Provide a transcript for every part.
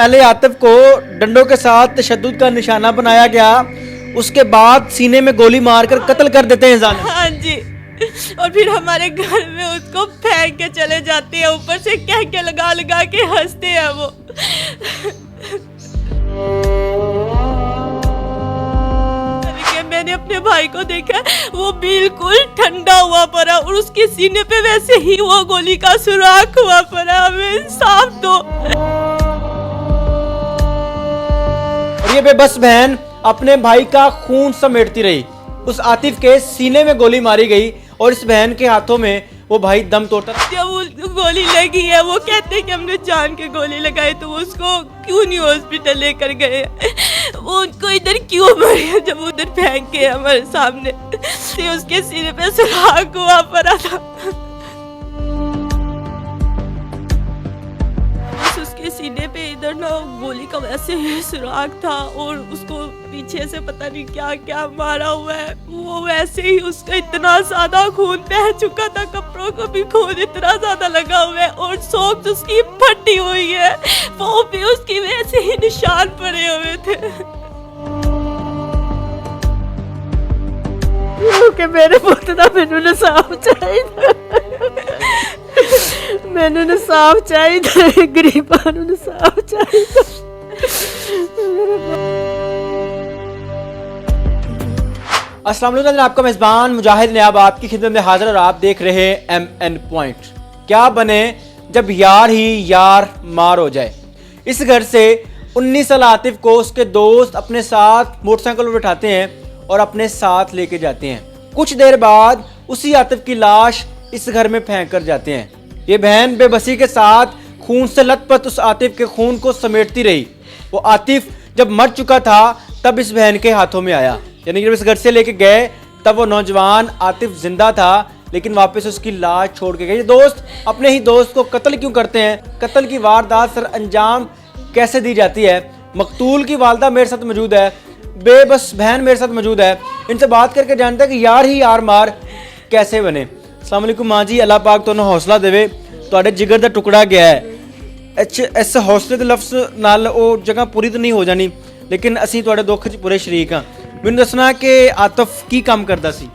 पहले आतिफ को डंडों के साथ तशद्दुद का निशाना बनाया गया, उसके बाद सीने में गोली मारकर कत्ल कर देते हैं जालिम। हाँ जी, और फिर हमारे घर में उसको फेंक के चले जाते हैं, ऊपर से कह के लगा लगा के हंसते हैं वो। मैंने अपने भाई को देखा, वो बिल्कुल ठंडा हुआ पड़ा और उसके सीने पे वैसे ही वो गोली का सुराख हुआ पड़ा। हमें साफ दो। और ये बेबस बहन अपने भाई का खून समेटती रही। उस आतिफ के सीने में गोली मारी गई और इस बहन के हाथों में वो भाई दम तोड़ता। जब वो गोली लगी है, वो कहते हैं कि हमने जान के गोली लगाई, तो उसको क्यों नहीं हॉस्पिटल लेकर गए? वो उनको इधर क्यों मारे जब उधर फेंक के हमारे सामने? उसके सिर पे सुराख हुआ पड़ा था। उसके सीने पे इधर ना गोली का वैसे ही सुराख था और उसको पीछे से पता नहीं क्या क्या मारा हुआ है। वो वैसे ही उसका इतना ज्यादा खून बह चुका था, कपड़ों को भी खून इतना ज्यादा लगा हुआ है और सोक्स उसकी फटी हुई है, वो भी उसकी वैसे ही निशान पड़े हुए थे। क्योंकि मेरे पुत्र दा मैनू इंसाफ चाहिए, मैनू इंसाफ चाहिए, गरीबां नूं इंसाफ चाहिए। अस्सलाम वालेकुम, आपका मेज़बान मुजाहिद ने अब आपकी खिदमत में हाजिर और आप देख रहे हैं MN पॉइंट। क्या बने जब यार ही यार मार हो जाए। इस घर से 19 साल आतिफ को उसके दोस्त अपने साथ मोटरसाइकिल पर बिठाते हैं और अपने साथ लेके जाते हैं। कुछ देर बाद उसी आतिफ की लाश इस घर में फेंक कर जाते हैं। ये बहन बेबसी के साथ खून से लथपथ उस आतिफ के खून को समेटती रही। वो आतिफ जब मर चुका था तब इस बहन के हाथों में आया, यानी जब इस घर से लेके गए तब वो नौजवान आतिफ जिंदा था, लेकिन वापस उसकी लाश छोड़ के गए। दोस्त अपने ही दोस्त को कत्ल क्यों करते हैं? कत्ल की वारदात सर अंजाम कैसे दी जाती है? मकतूल की वालदा मेरे साथ मौजूद है, बेबस बहन मेरे साथ मौजूद है। इनसे बात करके जानते हैं कि यार ही यार मार कैसे बने। अस्सलाम वालेकुम माँ जी, अल्लाह पाक तुहानू हौसला देवे। तुहाडे जिगर दा टुकड़ा गया है। इस हौसले दे लफ्ज़ नाल ਉਹ जगह पूरी तो नहीं हो जानी, लेकिन ਅਸੀਂ ਤੁਹਾਡੇ ਦੁੱਖ 'ਚ ਪੂਰੇ ਸ਼ਰੀਕ ਹਾਂ। ਮੈਨੂੰ ਦੱਸਣਾ ਕਿ ਆਤਫ ਕੀ ਕੰਮ ਕਰਦਾ ਸੀ?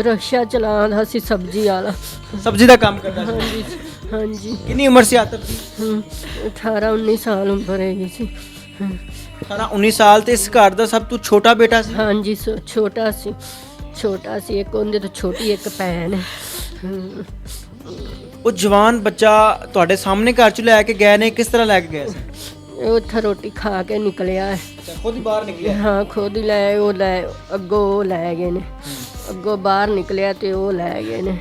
रक्षा चलाना सी, सब्जी वाला। सब्जी ਦਾ ਕੰਮ ਕਰਦਾ ਸੀ? हाँ जी, हाँ जी। कितनी उम्र से आतफ की? 18-19 साल उम्र है सी। 18-19 साल ਤੇ ਇਸ ਘਰ ਦਾ ਸਭ ਤੋਂ ਛੋਟਾ ਬੇਟਾ ਸੀ? हाँ जी, छोटा सी, छोटा सी। एक उनके तो छोटी एक भैन है। ਉਹ ਜਵਾਨ ਬੱਚਾ ਤੁਹਾਡੇ ਸਾਹਮਣੇ ਘਰ 'ਚ ਲੈ ਕੇ ਗਏ ਨੇ, ਕਿਸ ਤਰ੍ਹਾਂ ਲੈ ਕੇ ਗਏ ਸੀ? ਉੱਥੇ ਰੋਟੀ ਖਾ ਕੇ ਨਿਕਲਿਆ ਹੈ। ਖੁਦ ਹੀ ਬਾਹਰ ਨਿਕਲਿਆ? ਹਾਂ, ਖੁਦ ਹੀ ਲੈ, ਉਹ ਲੈ ਅੱਗੋਂ ਉਹ ਲੈ ਗਏ ਨੇ, ਅੱਗੋਂ ਬਾਹਰ ਨਿਕਲਿਆ ਤੇ ਉਹ ਲੈ ਗਏ ਨੇ,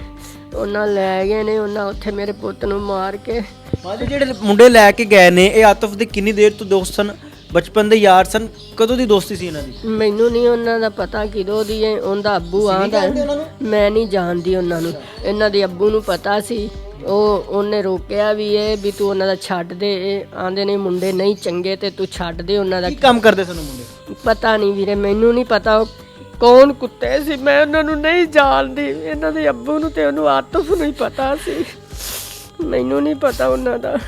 ਉਹਨਾਂ ਲੈ ਗਏ ਨੇ। ਉਹਨਾਂ ਉੱਥੇ ਮੇਰੇ ਪੁੱਤ ਨੂੰ ਮਾਰ ਕੇ। ਮਾਂ ਜੀ, ਜਿਹੜੇ ਮੁੰਡੇ ਲੈ ਕੇ ਗਏ ਨੇ ਇਹ ਆਤਫ ਦੇ ਕਿੰਨੀ ਦੇਰ ਤੋਂ ਦੋਸਤ ਸਨ? ਬਚਪਨ ਦੇ ਯਾਰ ਸਨ? ਕਦੋਂ ਦੀ ਦੋਸਤੀ ਸੀ ਇਹਨਾਂ ਦੀ? ਮੈਨੂੰ ਨਹੀਂ ਉਹਨਾਂ ਦਾ ਪਤਾ ਕਿਦੋਂ ਦੀ ਹੈ। ਉਹਦਾ ਅੱਬੂ ਆਂਦਾ, ਮੈਂ ਨਹੀਂ ਜਾਣਦੀ ਉਹਨਾਂ ਨੂੰ। ਇਹਨਾਂ ਦੇ ਅੱਬੂ ਨੂੰ ਪਤਾ ਸੀ। ਉਹਨੇ ਰੋਕਿਆ ਵੀ ਇਹ ਵੀ ਤੂੰ ਉਹਨਾਂ ਦਾ ਛੱਡ ਦੇ। ਇਹ ਆਂਦੇ ਨੇ ਮੁੰਡੇ ਨਹੀਂ ਚੰਗੇ ਤੇ ਤੂੰ ਛੱਡ ਦੇ ਉਹਨਾਂ ਦਾ। ਕੀ ਕੰਮ ਕਰਦੇ ਸਨ ਮੁੰਡੇ? ਪਤਾ ਨਹੀਂ ਵੀਰੇ, ਮੈਨੂੰ ਨਹੀਂ ਪਤਾ ਉਹ ਕੌਣ ਕੁੱਤੇ ਸੀ, ਮੈਂ ਉਹਨਾਂ ਨੂੰ ਨਹੀਂ ਜਾਣਦੀ। ਇਹਨਾਂ ਦੇ ਅੱਬੂ ਨੂੰ ਤੇ ਉਹਨੂੰ ਆਤਫ ਨੂੰ ਹੀ ਪਤਾ ਸੀ, ਮੈਨੂੰ ਨਹੀਂ ਪਤਾ ਉਹਨਾਂ ਦਾ।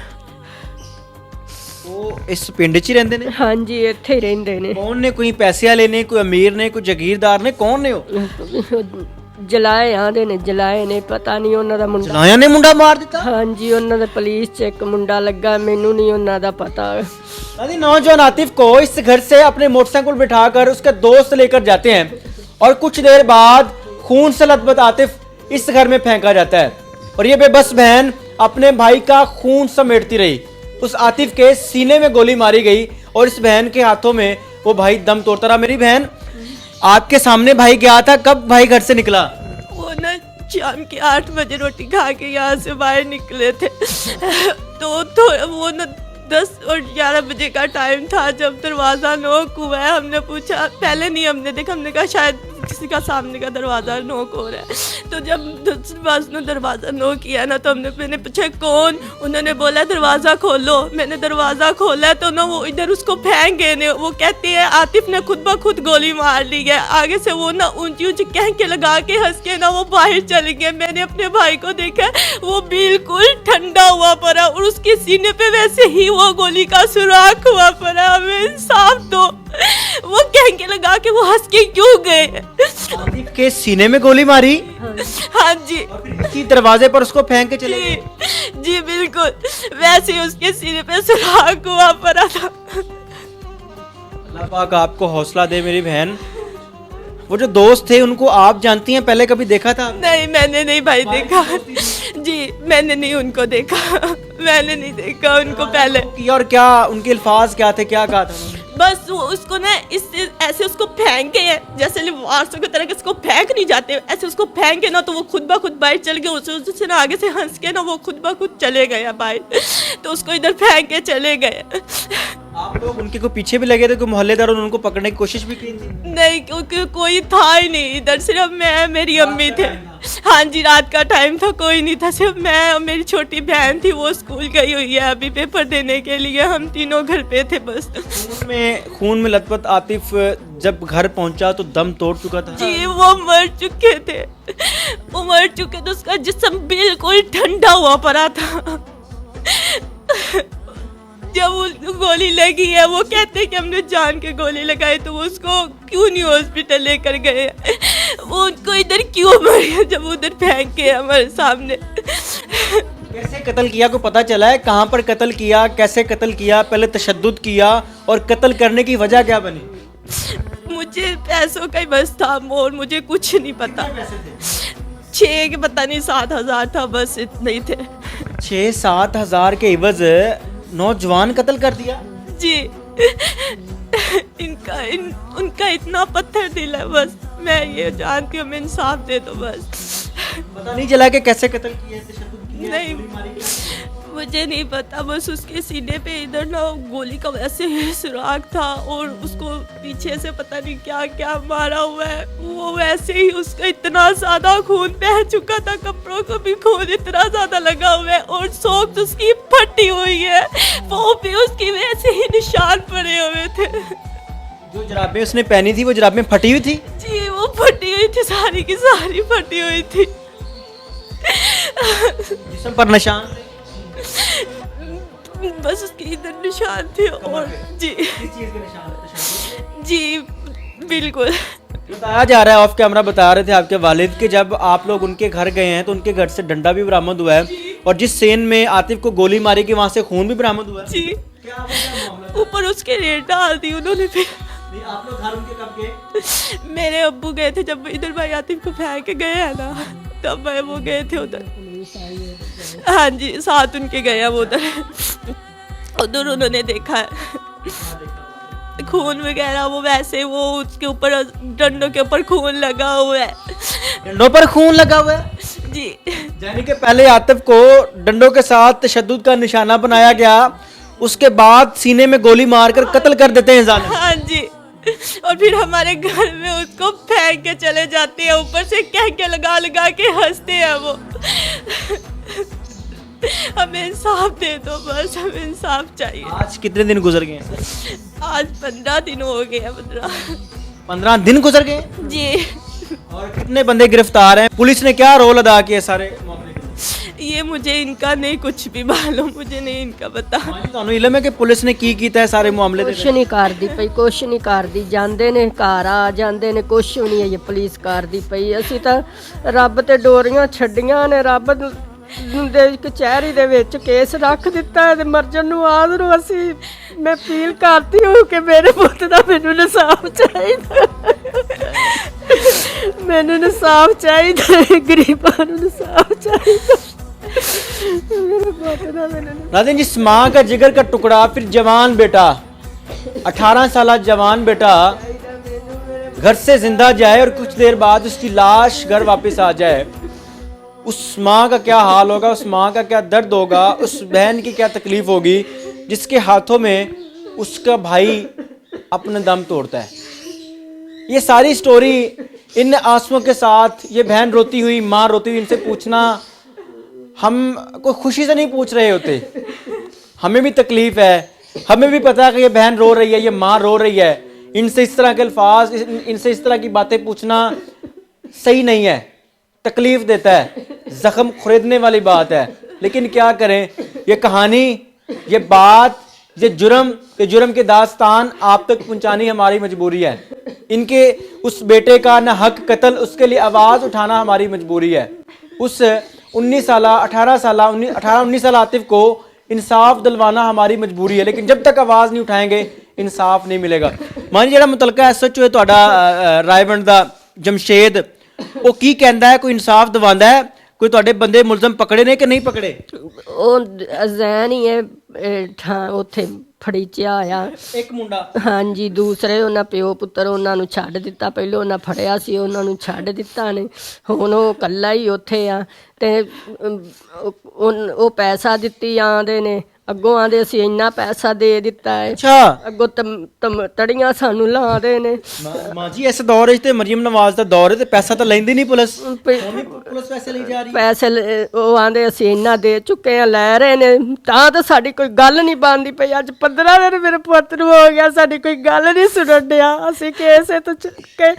ਉਹ ਇਸ ਪਿੰਡ 'ਚ ਹੀ ਰਹਿੰਦੇ ਨੇ? ਹਾਂਜੀ, ਇੱਥੇ ਹੀ ਰਹਿੰਦੇ ਨੇ। ਕੌਣ ਨੇ? ਕੋਈ ਪੈਸੇ ਵਾਲੇ ਨੇ, ਕੋਈ ਅਮੀਰ ਨੇ, ਕੋਈ ਜਾਗੀਰਦਾਰ ਨੇ? ਕੌਣ ਨੇ ਉਹ? ਜਲਾਏ ਆਂਦੇ ਨੇ, ਜਲਾਏ ਨੇ। ਪਤਾ ਨਹੀਂ ਉਹਨਾਂ ਦਾ ਮੁੰਡਾ। ਜਲਾਇਆ ਨੇ ਮੁੰਡਾ ਮਾਰ ਦਿੱਤਾ? ਹਾਂਜੀ, ਉਹਨਾਂ ਦੇ ਪੁਲਿਸ 'ਚ ਇੱਕ ਮੁੰਡਾ ਲੱਗਾ, ਮੈਨੂੰ नहीं ਉਹਨਾਂ ਦਾ पता। नौजवान आतिफ को इस घर से अपने मोटरसाइकिल बिठाकर उसके दोस्त लेकर जाते हैं और कुछ देर बाद खून से लथपथ आतिफ इस घर में फेंका जाता है और ये बेबस बहन अपने भाई का खून समेटती रही। उस आतिफ के सीने में गोली मारी गई और इस बहन के हाथों में वो भाई दम तोड़ता रहा। मेरी बहन, आपके सामने भाई गया था, कब भाई घर से निकला? वो ना शाम के 8 बजे रोटी खा के यहाँ से बाहर निकले थे। तो वो ना 10 और 11 बजे का टाइम था जब दरवाज़ा नॉक हुआ है। हमने पूछा, पहले नहीं हमने देखा, हमने कहा शायद किसी का सामने का दरवाज़ा नॉक हो रहा है। तो जब बस ने दरवाज़ा नॉक किया ना, तो मैंने पूछा कौन, उन्होंने बोला दरवाज़ा खोलो। मैंने दरवाज़ा खोला तो ना वो इधर उसको फेंक गए ने। वो कहती है आतिफ ने खुद ब खुद गोली मार ली है। आगे से वो ना ऊंची ऊंची कह के लगा के हंस के ना वो बाहर चले गए। मैंने अपने भाई को देखा, वो बिल्कुल ठंडा हुआ पड़ा और उसके सीने पे वैसे ही वो गोली का सुराख हुआ पड़ा। हमें साफ तो वो कह के लगा के वो हंस के क्यों गए। आतिफ के सीने में गोली मारी, हाँ जी इसी दरवाजे पर उसको फेंक के चले गए। जी बिल्कुल, वैसे ही उसके सीने पे सुराख हुआ पड़ा था। अल्लाह पाक आपको हौसला दे मेरी बहन। वो जो दोस्त थे उनको आप जानती हैं, पहले कभी देखा था? नहीं, मैंने नहीं भाई देखा जी, मैंने नहीं उनको देखा, मैंने नहीं देखा उनको पहले। और क्या उनके अल्फाज क्या थे, क्या कहा था उन्होंने? बस वो उसको ना इससे ऐसे उसको फेंके हैं, जैसे लिवारसों की तरह के उसको फेंक नहीं जाते, ऐसे उसको फेंके ना तो वो खुद ब खुद बाहर चल गए। उससे ना आगे से हंस के ना वो खुद ब खुद चले गए बाहर, तो उसको इधर फेंक के चले गए। आप लोग उनके को पीछे भी लगे थे, कोई मोहल्लेदार उनको पकड़ने की कोशिश भी की थी? नहीं, क्योंकि कोई था ही नहीं इधर, सिर्फ मैं मेरी अम्मी थे। हाँ जी, रात का टाइम था, कोई नहीं था, सिर्फ मैं और मेरी छोटी बहन थी। वो स्कूल गई हुई है अभी पेपर देने के लिए, हम तीनों घर पे थे बस। खून में लथपथ आतिफ जब घर पहुंचा तो दम तोड़ चुका था। जी वो मर चुके थे, वो मर चुके थे, उसका जिस्म बिल्कुल ठंडा हुआ पड़ा था। जब वो गोली लगी है, वो कहते हैं कि हमने जान के गोली लगाई, तो वो उसको क्यों नहीं हॉस्पिटल लेकर गए, वो उनको इधर क्यों मारे जब उधर फेंक के हमारे सामने। कैसे कत्ल किया को पता चला है? कहाँ पर कत्ल किया, कैसे कत्ल किया, पहले तशद्दुद किया और कत्ल करने की वजह क्या बनी? मुझे पैसों का ही बस था और मुझे कुछ नहीं पता। 6 के पता नहीं 7,000 था, बस इतने ही थे। 6-7 हज़ार के इवज नौजवान कत्ल कर दिया जी। उनका इतना पत्थर दिल है, बस मैं ये जानती हूँ, मैं इंसाफ दे दो बस। पता नहीं चला कि कैसे कत्ल किया, तशद्दुद किया, नहीं, गोली मारी क्या? मुझे नहीं पता, बस उसके सीने पे इधर ना गोली का वैसे ही सुराख था और उसको पीछे से पता नहीं क्या क्या मारा हुआ है। वो वैसे ही उसका इतना ज्यादा खून बह चुका था, कपड़ों को भी खून इतना ज्यादा लगा हुआ है और सोक्स उसकी फटी हुई है, वो भी उसकी वैसे ही निशान पड़े हुए थे। जो जराबें उसने पहनी थी वो जराबें फटी हुई थी? जी वो फटी हुई थी, सारी की सारी फटी हुई थी। जिस्म पर निशान थे? बस उसके इधर निशान थे और जी किस चीज़ के निशान थे? जी बिल्कुल। बताया जा रहा है, ऑफ कैमरा बता रहे थे आपके वालिद कि जब आप लोग उनके घर गए हैं तो उनके घर से डंडा भी बरामद हुआ है और जिस सेन में आतिफ को गोली मारी कि वहाँ से खून भी बरामद हुआ है। जी ऊपर उसके रेट डाल दी उन्होंने फिर। आप लोग घर उनके कब गए? मेरे अब्बू गए थे जब इधर भाई आतिफ को फेंक के गए हैं ना, तब भाई वो गए थे उधर। हाँ जी, साथ उनके गए हैं वो उधर उन्होंने देखा है खून वगैरह, वो वैसे वो उसके ऊपर डंडों के ऊपर खून लगा हुआ है। डंडों पर खून लगा हुआ है जी, यानी कि पहले आतिफ को डंडों के साथ तशद्दुद का निशाना बनाया गया, उसके बाद सीने में गोली मारकर कत्ल कर देते हैं जालिम। हाँ जी, और फिर हमारे घर में उसको फेंक के चले जाते हैं, ऊपर से कह के लगा लगा के हंसते हैं वो। हमें इंसाफ दे दो बस, हमें इंसाफ चाहिए। आज कितने दिन गुजर गए? आज 15 दिन हो गए हैं। 15 दिन गुजर गए जी। और कितने बंदे गिरफ्तार हैं? पुलिस ने क्या रोल अदा किया सारे मामले में? ये मुझे इनका नहीं कुछ भी मालूम, मुझे नहीं इनका पता। ਤੁਹਾਨੂੰ ਇਲਮ ਹੈ ਕਿ ਪੁਲਿਸ ਨੇ ਕੀ ਕੀਤਾ ਹੈ ਸਾਰੇ ਮਾਮਲੇ ਦੇ ਕੁਛ ਨਹੀਂ ਕਰਦੀ ਪਈ, ਕੁਛ ਨਹੀਂ ਕਰਦੀ, ਜਾਂਦੇ ਨੇ ਘਰ ਆ ਜਾਂਦੇ ਨੇ, ਕੁਛ ਵੀ ਨਹੀਂ ਇਹ ਪੁਲਿਸ ਕਰਦੀ ਪਈ। ਅਸੀਂ ਤਾਂ ਰੱਬ ਤੇ ਡੋਰੀਆਂ ਛੱਡੀਆਂ ਨੇ, ਰੱਬ ਦੇ ਕਚਹਿਰੀ ਦੇ ਵਿੱਚ ਕੇਸ ਰੱਖ ਦਿੱਤਾ ਤੇ ਮਰਜਨ ਨੂੰ ਆਦ ਨੂੰ ਅਸੀਂ ਮੈਂ ਅਪੀਲ ਕਰਦੀ ਹਾਂ ਕਿ ਮੇਰੇ ਪੁੱਤ ਦਾ ਮੈਨੂੰ ਇਨਸਾਫ ਚਾਹੀਦਾ, ਮੈਨੂੰ ਇਨਸਾਫ ਚਾਹੀਦਾ, ਗਰੀਬਾਂ ਨੂੰ ਇਨਸਾਫ ਚਾਹੀਦਾ। नाज़रीन, जिस माँ का जिगर का टुकड़ा, फिर जवान बेटा, 18 साल जवान बेटा घर से जिंदा जाए और कुछ देर बाद उसकी लाश घर वापस आ जाए, उस माँ का क्या हाल होगा, उस माँ का क्या दर्द होगा, उस बहन की क्या तकलीफ होगी जिसके हाथों में उसका भाई अपना दम तोड़ता है। ये सारी स्टोरी इन आंसुओं के साथ ये बहन रोती हुई, माँ रोती हुई, इनसे पूछना, हम कोई खुशी से नहीं पूछ रहे होते, हमें भी तकलीफ है, हमें भी पता है कि ये बहन रो रही है, ये माँ रो रही है। इनसे इस तरह के अल्फाज, इनसे इस तरह की बातें पूछना सही नहीं है, तकलीफ देता है, जख्म खुरेदने वाली बात है। लेकिन क्या करें, ये कहानी, ये बात, ये जुर्म के दास्तान आप तक पहुंचानी हमारी मजबूरी है। इनके उस बेटे का ना हक कत्ल, उसके लिए आवाज़ उठाना हमारी मजबूरी है। उस 18 साल आतिफ को इंसाफ दिलवाना हमारी मजबूरी है। लेकिन जब तक आवाज़ नहीं उठाएंगे इंसाफ नहीं मिलेगा। मान ਜਿਹੜਾ ਮੁਤਲਕਾ SHO ਹੈ ਤੁਹਾਡਾ ਰਾਏਵੰਡ ਦਾ ਜਮਸ਼ੇਦ, ਉਹ ਕੀ ਕਹਿੰਦਾ ਹੈ? ਕੋਈ ਇਨਸਾਫ ਦਿਵਾਉਂਦਾ ਹੈ? ਕੋਈ ਤੁਹਾਡੇ ਬੰਦੇ ਮੁਲਜ਼ਮ ਪਕੜੇ ਨੇ ਕਿ ਨਹੀਂ ਪਕੜੇ? ਉਹ ਜ਼ੈਨ ਹੀ ਹੈ ਉੱਥੇ ਫੜੀਚਿਆ ਆ ਇੱਕ ਮੁੰਡਾ, ਹਾਂਜੀ, ਦੂਸਰੇ ਉਹਨਾਂ ਪਿਓ ਪੁੱਤਰ ਉਹਨਾਂ ਨੂੰ ਛੱਡ ਦਿੱਤਾ। ਪਹਿਲਾਂ ਉਹਨਾਂ ਫੜਿਆ ਸੀ, ਉਹਨਾਂ ਨੂੰ ਛੱਡ ਦਿੱਤਾ ਨੇ। ਹੁਣ ਉਹ ਇਕੱਲਾ ਹੀ ਉੱਥੇ ਆ ਤੇ ਉਹ ਪੈਸਾ ਦਿੱਤੀ ਆਂਦੇ ਨੇ, ਅੱਗੋਂ ਆਂਦੇ ਅਸੀਂ ਇੰਨਾ ਪੈਸਾ ਦੇ ਦਿੱਤਾ ਹੈ, ਅੱਛਾ ਅੱਗੋਂ ਤੜੀਆਂ ਸਾਨੂੰ ਲਾਉਂਦੇ ਨੇ। ਮਾਂ ਜੀ ਇਸ ਦੌਰ 'ਚ ਤੇ ਮਰੀਮ ਨਵਾਜ਼ ਦਾ ਦੌਰ ਹੈ ਤੇ ਪੈਸਾ ਤਾਂ ਲੈਂਦੀ ਨਹੀਂ ਪੁਲਿਸ ਪੈਸੇ ਲਈ ਜਾ ਰਹੀ ਹੈ। ਪੈਸੇ ਉਹ ਆਂਦੇ ਅਸੀਂ ਇੰਨਾ ਦੇ ਚੁੱਕੇ ਆ, ਲੈ ਰਹੇ ਨੇ, ਤਾਂ ਸਾਡੀ ਕੋਈ ਗੱਲ ਨਹੀਂ ਬਣਦੀ ਪਈ। ਅੱਜ 15 ਦਿਨ ਮੇਰੇ ਪੁੱਤ ਨੂੰ ਹੋ ਗਿਆ, ਸਾਡੀ ਕੋਈ ਗੱਲ ਨਹੀਂ ਸੁਣਨ ਡਿਆ। ਅਸੀਂ ਕੇਸ ਤੋਂ ਚੁੱਕ ਕੇ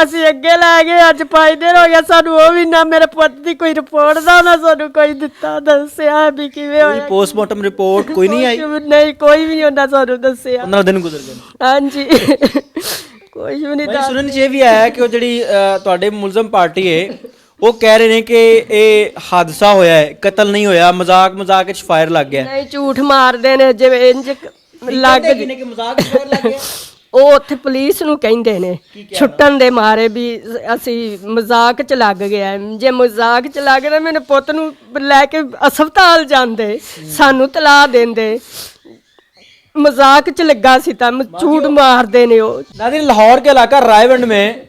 ਅਸੀਂ ਅੱਗੇ ਲੈ ਗਏ, ਅੱਜ 5 ਦਿਨ ਹੋ ਗਿਆ ਸਾਨੂੰ ਉਹ ਵੀ ਨਾ ਮੇਰੇ ਪੁੱਤ ਦੀ ਕੋਈ ਰਿਪੋਰਟ ਦਾ ਨਾ ਸਾਨੂੰ ਕੋਈ ਦਿੱਤਾ, ਦੱਸਿਆ ਵੀ ਕਿਵੇਂ ਹੋਇਆ। ਪੋਸਟਮਾਰਟਮ ਰਿਪੋਰਟ ਕੋਈ ਨਹੀਂ ਆਈ? ਨਹੀਂ, ਕੋਈ ਵੀ ਨਹੀਂ ਉਹਨਾਂ ਸਾਨੂੰ ਦੱਸਿਆ। 15 ਦਿਨ ਗੁਜ਼ਰ ਗਏ। ਹਾਂਜੀ, ਕੋਈ ਵੀ ਨਹੀਂ ਦੱਸਿਆ। ਸੁਣਨ 'ਚ ਇਹ ਵੀ ਆਇਆ ਕਿ ਉਹ ਜਿਹੜੀ ਤੁਹਾਡੇ ਮੁਲਜ਼ਮ ਪਾਰਟੀ ਹੈ ਉਹ ਕਹਿ ਰਹੇ ਨੇ ਕਿ ਇਹ ਹਾਦਸਾ ਹੋਇਆ ਹੈ, ਕਤਲ ਨਹੀਂ ਹੋਇਆ, ਮਜ਼ਾਕ ਵਿੱਚ ਫਾਇਰ ਲੱਗ ਗਿਆ। ਨਹੀਂ, ਝੂਠ ਮਾਰਦੇ ਨੇ, ਜਿਵੇਂ ਇੰਜ ਲੱਗ ਕਿ ਮਜ਼ਾਕ 'ਚ ਫਾਇਰ ਲੱਗ ਗਿਆ। ਉਹ ਉੱਥੇ ਪੁਲਿਸ ਨੂੰ ਕਹਿੰਦੇ ਨੇ ਛੁੱਟਣ ਦੇ ਮਾਰੇ ਵੀ ਅਸੀਂ ਮਜ਼ਾਕ 'ਚ ਲੱਗ ਗਿਆ। ਜੇ ਮਜ਼ਾਕ 'ਚ ਲੱਗ ਰਿਹਾ ਮੇਰੇ ਪੁੱਤ ਨੂੰ ਲੈ ਕੇ ਹਸਪਤਾਲ ਜਾਂਦੇ, ਸਾਨੂੰ ਤਲਾਹ ਦਿੰਦੇ। मजाक च लगा सी था, झूठ मारते ने। नाज़रीन, लाहौर के इलाका रायवंड में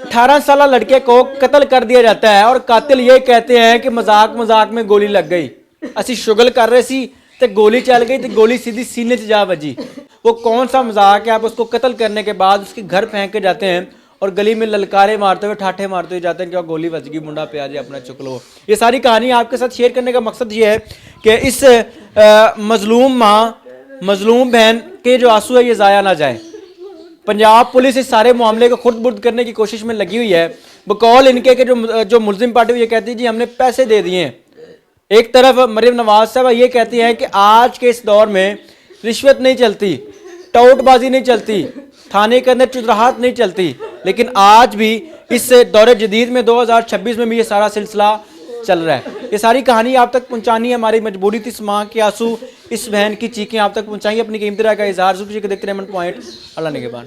18 साल लड़के को कत्ल कर दिया जाता है और कातिल ये कहते हैं कि मजाक में गोली लग गई, असी शुगल कर रहे सी तो गोली चल गई, तो गोली सीधी सीने से जा बजी। वो कौन सा मजाक है? आप उसको कत्ल करने के बाद उसके घर फेंक के जाते हैं और गली में ललकारे मारते हुए, ठाठे मारते हुए जाते हैं कि गोली बच गई, मुंडा पे आ जाए, अपना चुक लो। ये सारी कहानी आपके साथ शेयर करने का मकसद ये है कि इस मजलूम माँ, मजलूम बहन के जो आंसू है ये ज़ाया ना जाए। पंजाब पुलिस इस सारे मामले को खुद बुर्द करने की कोशिश में लगी हुई है। बकौल इनके के जो मुलजिम पार्टी ये कहती है जी हमने पैसे दे दिए हैं। एक तरफ मरीम नवाज साहब ये कहती हैं कि आज के इस दौर में रिश्वत नहीं चलती, टोटबाजी नहीं चलती, थाने के अंदर चुदराहट नहीं चलती। लेकिन आज भी इस दौर जदीद में 2026 में भी ये सारा सिलसिला चल रहा है। ये सारी कहानी आप तक पहुंचानी है हमारी मजबूरी थी। इस माँ के आंसू, इस बहन की चीखें आप तक पहुंचाई। अपनी कीमती राय का इजहार देखते रहे एम एन पॉइंट। अल्लाह निगहबान।